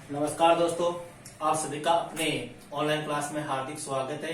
नमस्कार दोस्तों, आप सभी का अपने ऑनलाइन क्लास में हार्दिक स्वागत है।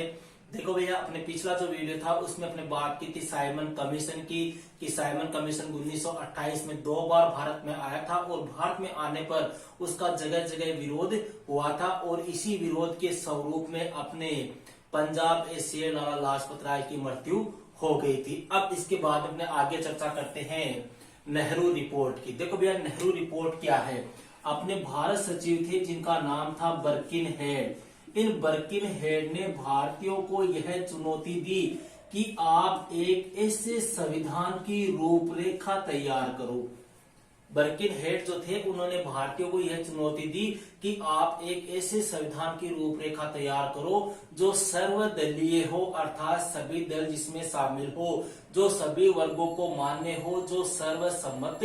देखो भैया, अपने पिछला जो वीडियो था उसमें अपने बात की थी साइमन कमीशन की कि साइमन कमीशन 1928 में 2 बार भारत में आया था और भारत में आने पर उसका जगह जगह विरोध हुआ था और इसी विरोध के स्वरूप में अपने पंजाब एशिया लाला लाजपत राय की मृत्यु हो गई थी। अब इसके बाद अपने आगे चर्चा करते हैं नेहरू रिपोर्ट की। देखो भैया, नेहरू रिपोर्ट क्या है। अपने भारत सचिव थे जिनका नाम था बर्किन हेड। इन बर्किन हेड ने भारतीयों को यह चुनौती दी कि आप एक ऐसे संविधान की रूपरेखा तैयार करो। बर्किन हेड जो थे उन्होंने भारतीयों को यह चुनौती दी कि आप एक ऐसे संविधान की रूपरेखा तैयार करो जो सर्वदलीय हो, अर्थात सभी दल जिसमें शामिल हो, जो सभी वर्गों को मान्य हो, जो सर्वसम्मत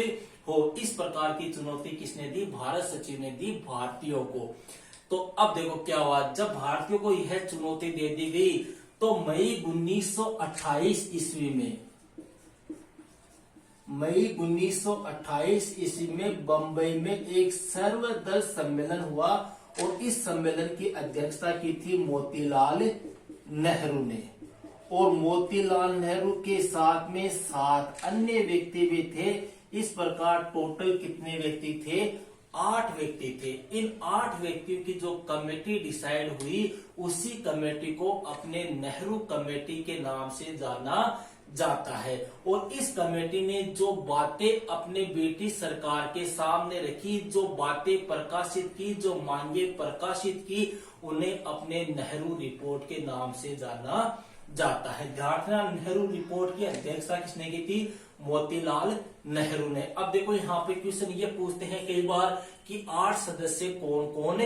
हो। इस प्रकार की चुनौती किसने दी? भारत सचिव ने दी भारतीयों को। तो अब देखो क्या हुआ, जब भारतीयों को यह चुनौती दे दी गई तो मई 1928 ईस्वी में बंबई में एक सर्वदल सम्मेलन हुआ और इस सम्मेलन की अध्यक्षता की थी मोतीलाल नेहरू ने। और मोतीलाल नेहरू के साथ में 7 अन्य व्यक्ति भी थे। इस प्रकार टोटल कितने व्यक्ति थे? 8 व्यक्ति थे। इन 8 व्यक्तियों की जो कमेटी डिसाइड हुई, उसी कमेटी को अपने नेहरू कमेटी के नाम से जाना जाता है। और इस कमेटी ने जो बातें अपने ब्रिटिश सरकार के सामने रखी, जो बातें प्रकाशित की, जो मांगे प्रकाशित की, उन्हें अपने नेहरू रिपोर्ट के नाम से जाना जाता है। ध्यान रखना, नेहरू रिपोर्ट की अध्यक्षता किसने की थी? मोतीलाल नेहरू ने। अब देखो यहाँ पे क्वेश्चन ये पूछते हैं कई बार कि 8 सदस्य कौन कौन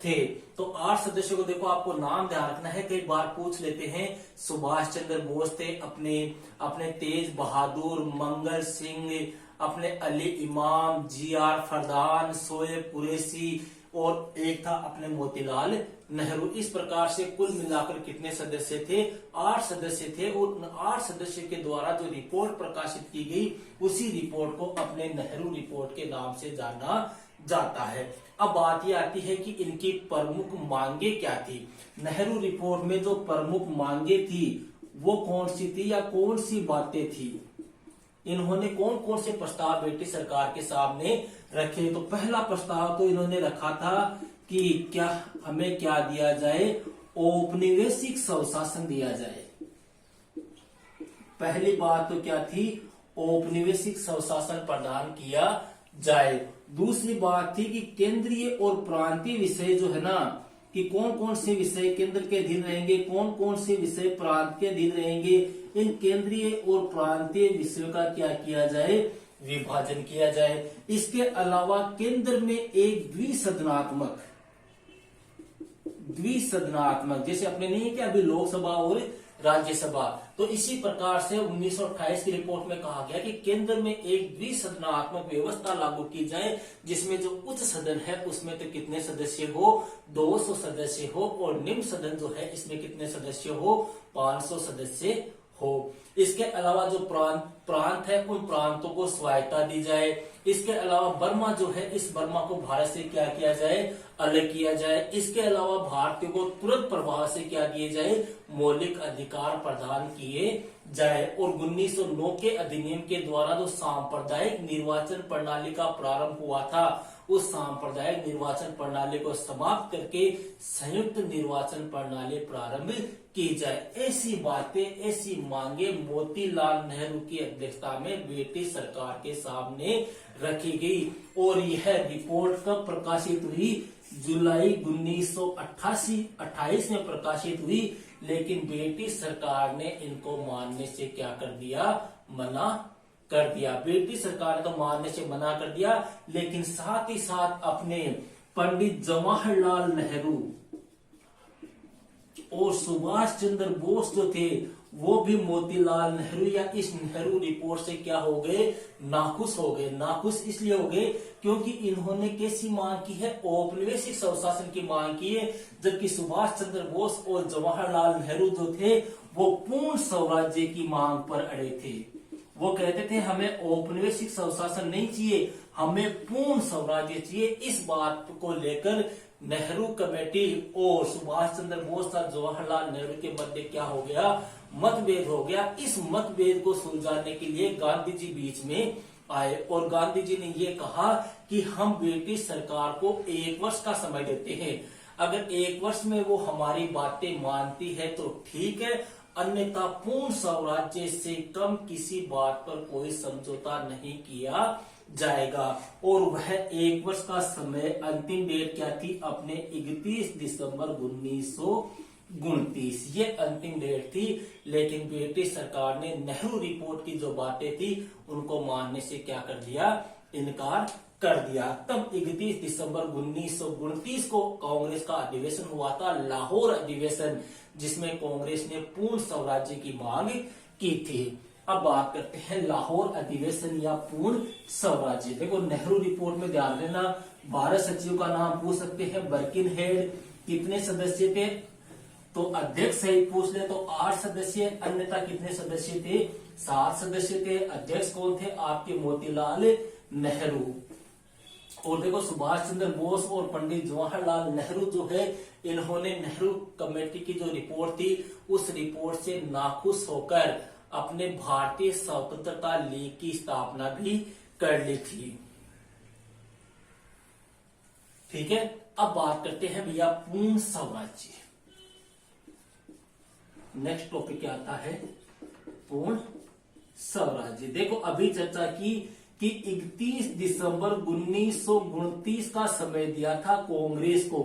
थे। तो 8 सदस्यों को देखो, आपको नाम ध्यान रखना है, कई बार पूछ लेते हैं। सुभाष चंद्र बोस थे, अपने तेज बहादुर, मंगल सिंह, अपने अली इमाम, GR फरदान, शोएब कुरैशी और एक था अपने मोतीलाल नेहरू। इस प्रकार से कुल मिलाकर कितने सदस्य थे? 8 सदस्य थे। और उन 8 सदस्य के द्वारा जो रिपोर्ट प्रकाशित की गई, उसी रिपोर्ट को अपने नेहरू रिपोर्ट के नाम से जाना जाता है। अब बात यह आती है कि इनकी प्रमुख मांगे क्या थी। नेहरू रिपोर्ट में जो प्रमुख मांगे थी वो कौन सी थी या कौन सी बातें थी? इन्होंने कौन कौन से प्रस्ताव ब्रिटिश सरकार के सामने रखे? तो पहला प्रस्ताव तो इन्होंने रखा था कि क्या हमें क्या दिया जाए? औपनिवेशिक स्वशासन दिया जाए। पहली बात तो क्या थी? औपनिवेशिक स्वशासन प्रदान किया जाए। दूसरी बात थी कि केंद्रीय और प्रांतीय विषय जो है ना, कि कौन कौन से विषय केंद्र के अधीन रहेंगे, कौन कौन से विषय प्रांत के अधीन रहेंगे। इन केंद्रीय और प्रांतीय विषयों का क्या किया जाए? विभाजन किया जाए। इसके अलावा केंद्र में एक द्विसदनात्मक, जैसे अपने नहीं है कि अभी लोकसभा और राज्यसभा, तो इसी प्रकार से 1928 की रिपोर्ट में कहा गया कि केंद्र में एक द्विसदनात्मक व्यवस्था लागू की जाए, जिसमें जो उच्च सदन है उसमें तो कितने सदस्य हो? 200 सदस्य हो। और निम्न सदन जो है इसमें कितने सदस्य हो? 500 सदस्य हो। इसके अलावा जो प्रांत है, उन प्रांतों को स्वायत्ता दी जाए। इसके अलावा बर्मा जो है, इस बर्मा को भारत से क्या किया जाए? अलग किया जाए। इसके अलावा भारतीयों को तुरंत प्रभाव से क्या दिए जाए? मौलिक अधिकार प्रदान किए जाए। और 1909 के अधिनियम के द्वारा जो सांप्रदायिक निर्वाचन प्रणाली का प्रारंभ हुआ था, उस सांप्रदायिक निर्वाचन प्रणाली को समाप्त करके संयुक्त निर्वाचन प्रणाली प्रारंभ की जाए। ऐसी बातें, ऐसी मांगे मोतीलाल नेहरू की अध्यक्षता में ब्रिटिश सरकार के सामने रखी गई। और यह रिपोर्ट कब प्रकाशित हुई? जुलाई 1928 में प्रकाशित हुई। लेकिन ब्रिटिश सरकार ने इनको मानने से क्या कर दिया? मना कर दिया। ब्रिटिश सरकार ने तो मानने से मना कर दिया, लेकिन साथ ही साथ अपने पंडित जवाहरलाल नेहरू और सुभाष चंद्र बोस जो थे, वो भी मोतीलाल नेहरू या इस नेहरू रिपोर्ट से क्या हो गए? नाखुश हो गए। नाखुश इसलिए हो गए क्योंकि इन्होंने कैसी मांग की है? औपनिवेशिक स्वशासन की मांग की है, जबकि सुभाष चंद्र बोस और जवाहरलाल नेहरू जो थे वो पूर्ण स्वराज्य की मांग पर अड़े थे। वो कहते थे हमें औपनिवेशिक स्वशासन नहीं चाहिए, हमें पूर्ण स्वराज्य चाहिए। इस बात को लेकर नेहरू कमेटी और सुभाष चंद्र बोस और जवाहरलाल नेहरू के मध्य क्या हो गया, मतभेद हो गया। इस मतभेद को सुलझाने के लिए गांधी जी बीच में आए और गांधी जी ने ये कहा कि हम ब्रिटिश सरकार को 1 वर्ष का समय देते हैं। अगर 1 वर्ष में वो हमारी बातें मानती है तो ठीक है, अन्यथा पूर्ण स्वराज्य से कम किसी बात पर कोई समझौता नहीं किया जाएगा। और वह 1 वर्ष का समय, अंतिम डेट क्या थी अपने 31 दिसंबर 1929, ये अंतिम डेट थी। लेकिन ब्रिटिश सरकार ने नेहरू रिपोर्ट की जो बातें थी उनको मानने से क्या कर दिया, इनकार कर दिया। तब 31 दिसंबर 1929 को कांग्रेस का अधिवेशन हुआ था, लाहौर अधिवेशन, जिसमें कांग्रेस ने पूर्ण स्वराज्य की मांग की थी। अब बात करते हैं लाहौर अधिवेशन या पूर्ण स्वराज्य। देखो नेहरू रिपोर्ट में ध्यान देना, भारत सचिव का नाम पूछ सकते हैं, बर्किन हेड, कितने सदस्य थे, तो अध्यक्ष सहित पूछ ले तो 8 सदस्य, अन्यथा कितने सदस्य थे, 7 सदस्य थे। अध्यक्ष कौन थे, आपके मोतीलाल नेहरू। और देखो सुभाष चंद्र बोस और पंडित जवाहरलाल नेहरू जो है, इन्होंने नेहरू कमेटी की जो रिपोर्ट थी उस रिपोर्ट से नाखुश होकर अपने भारतीय स्वतंत्रता लीग की स्थापना भी कर ली थी। ठीक है, अब बात करते हैं भैया पूर्ण स्वराज्य। नेक्स्ट टॉपिक क्या आता है, पूर्ण स्वराज्य। देखो अभी चर्चा की कि 31 दिसंबर 1929 का समय दिया था कांग्रेस को।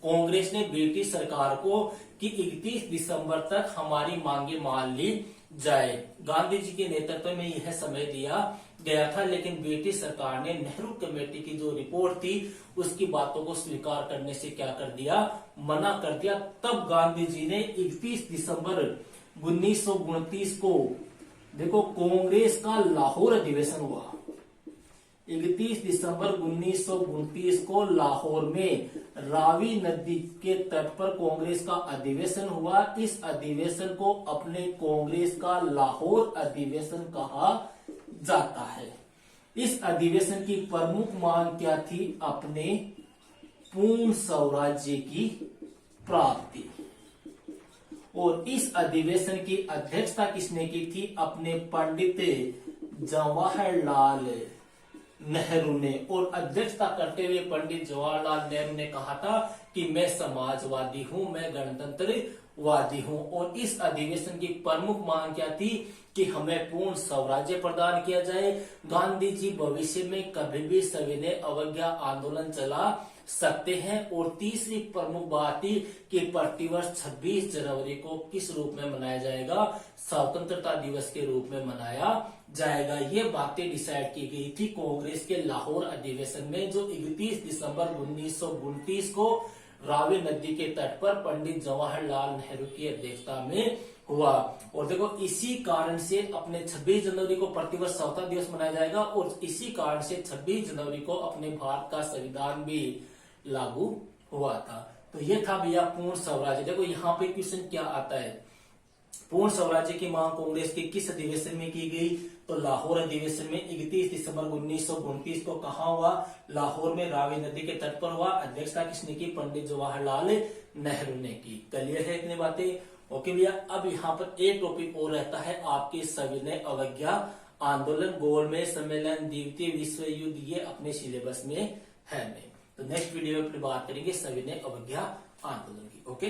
कांग्रेस ने ब्रिटिश सरकार को कि 31 दिसंबर तक हमारी मांगे मान ली जाए। गांधी जी के नेतृत्व में यह समय दिया गया था, लेकिन ब्रिटिश सरकार ने नेहरू कमेटी की जो रिपोर्ट थी उसकी बातों को स्वीकार करने से क्या कर दिया, मना कर दिया। तब गांधी जी ने 31 दिसंबर 1929 को देखो कांग्रेस का लाहौर अधिवेशन हुआ। 31 दिसंबर 1929 को लाहौर में रावी नदी के तट पर कांग्रेस का अधिवेशन हुआ। इस अधिवेशन को अपने कांग्रेस का लाहौर अधिवेशन कहा जाता है। इस अधिवेशन की प्रमुख मांग क्या थी, अपने पूर्ण स्वराज्य की प्राप्ति। और इस अधिवेशन की अध्यक्षता किसने की थी, अपने पंडित जवाहरलाल नेहरू ने। और अध्यक्षता करते हुए पंडित जवाहरलाल नेहरू ने कहा था कि मैं समाजवादी हूं, मैं गणतंत्रवादी हूं। और इस अधिवेशन की प्रमुख मांग क्या थी कि हमें पूर्ण स्वराज्य प्रदान किया जाए। गांधी जी भविष्य में कभी भी सविनय अवज्ञा आंदोलन चला सकते हैं। और तीसरी प्रमुख बात थी कि प्रतिवर्ष 26 जनवरी को किस रूप में मनाया जाएगा, स्वतंत्रता दिवस के रूप में मनाया जाएगा। ये बातें डिसाइड की गई थी कांग्रेस के लाहौर अधिवेशन में, जो 31 दिसंबर 1929 को रावी नदी के तट पर पंडित जवाहरलाल नेहरू की अध्यक्षता में हुआ। और देखो इसी कारण से अपने 26 जनवरी को प्रतिवर्ष स्वतंत्रता दिवस मनाया जाएगा। और इसी कारण से 26 जनवरी को अपने भारत का संविधान भी लागू हुआ था। तो ये था भैया पूर्ण स्वराज्य। देखो यहाँ पे क्वेश्चन क्या आता है, पूर्ण स्वराज्य की मांग कांग्रेस के किस अधिवेशन में की गई, तो लाहौर अधिवेशन में 31 दिसंबर 1929 को कहा हुआ, लाहौर में रावी नदी के तट पर हुआ। अध्यक्षता किसने की, पंडित जवाहरलाल नेहरू ने की। क्लियर है इतनी बातें, ओके भैया। अब यहाँ पर एक टॉपिक और रहता है आपके सविनय अवज्ञा आंदोलन, गोलमेज सम्मेलन, द्वितीय विश्व युद्ध, ये अपने सिलेबस में है नहीं। तो नेक्स्ट वीडियो में बात करेंगे सविनय अवज्ञा आंदोलन की। ओके।